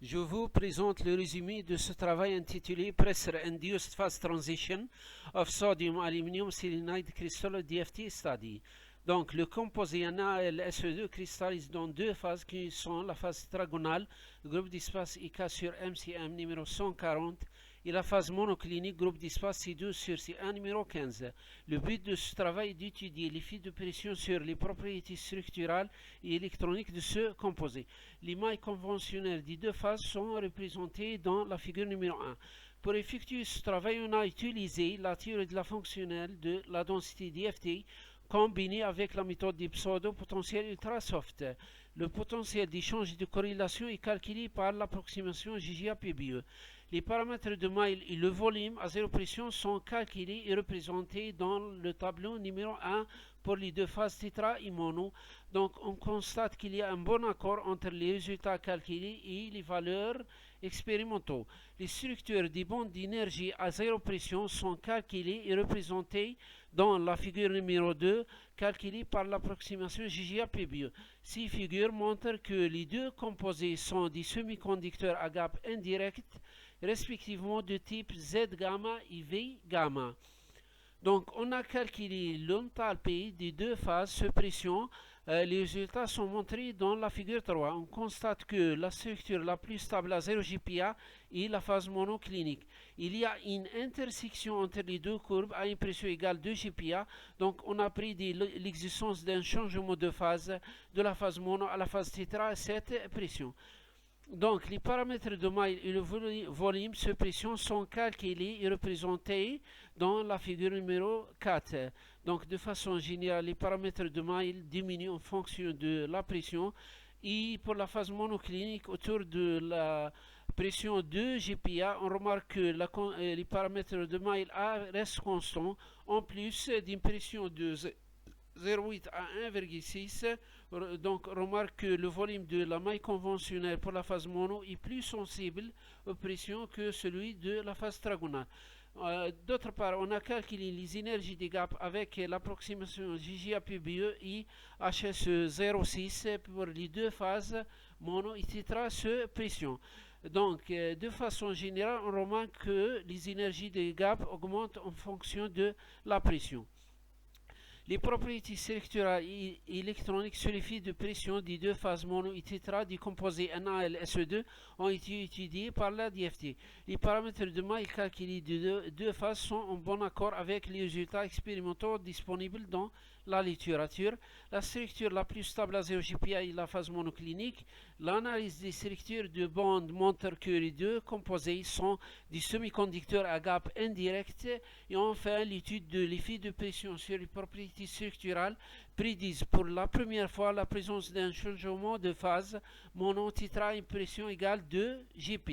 Je vous présente le résumé de ce travail intitulé Pressure Induced Phase Transition of Sodium Aluminum Selenide Crystal DFT Study. Donc, le composé NaLSE2 cristallise dans deux phases qui sont la phase tétragonale, groupe d'espace IK sur MCM numéro 140, et la phase monoclinique, groupe d'espace C12 sur C1 numéro 15. Le but de ce travail est d'étudier l'effet de pression sur les propriétés structurales et électroniques de ce composé. Les mailles conventionnelles des deux phases sont représentées dans la figure numéro 1. Pour effectuer ce travail, on a utilisé la théorie de la fonctionnelle de la densité DFT combinée avec la méthode des pseudo-potentiels ultra soft. Le potentiel d'échange et de corrélation est calculé par l'approximation GGA-PBE. Les paramètres de maille et le volume à zéro pression sont calculés et représentés dans le tableau numéro 1 pour les deux phases tétra et mono. Donc on constate qu'il y a un bon accord entre les résultats calculés et les valeurs expérimentaux. Les structures des bandes d'énergie à zéro pression sont calculées et représentées dans la figure numéro 2, calculée par l'approximation GGA-PBE. Ces figures montrent que les deux composés sont des semi-conducteurs à gap indirect, respectivement de type Z-gamma et V-gamma. Donc, on a calculé l'enthalpie des deux phases sous pression. Les résultats sont montrés dans la figure 3. On constate que la structure la plus stable à 0 GPa est la phase monoclinique. Il y a une intersection entre les deux courbes à une pression égale 2 GPa. Donc, on a pris l'existence d'un changement de phase de la phase mono à la phase tétra à cette pression. Donc, les paramètres de maille et le volume sous pression sont calculés et représentés dans la figure numéro 4. Donc, de façon générale, les paramètres de maille diminuent en fonction de la pression. Et pour la phase monoclinique, autour de la pression 2 GPa, on remarque que les paramètres de maille A restent constants, en plus d'une pression de 0,8 à 1,6. Donc, remarque que le volume de la maille conventionnelle pour la phase mono est plus sensible aux pressions que celui de la phase tétragonale. D'autre part, on a calculé les énergies des gaps avec l'approximation GGA-PBE et HS06 pour les deux phases mono et tétra sous pression. Donc, de façon générale, on remarque que les énergies des gaps augmentent en fonction de la pression. Les propriétés structurales et électroniques sur l'effet de pression des deux phases mono et tétra du composé NaLSE2 ont été étudiées par la DFT. Les paramètres de maille calculés de deux phases sont en bon accord avec les résultats expérimentaux disponibles dans la littérature. La structure la plus stable à 0 GPa est la phase monoclinique. L'analyse des structures de bandes montre que les deux composés sont des semi-conducteurs à gap indirect. Et enfin, l'étude de l'effet de pression sur les propriétés structurales prédisent pour la première fois la présence d'un changement de phase mono-tétra à une pression égale 2 GP.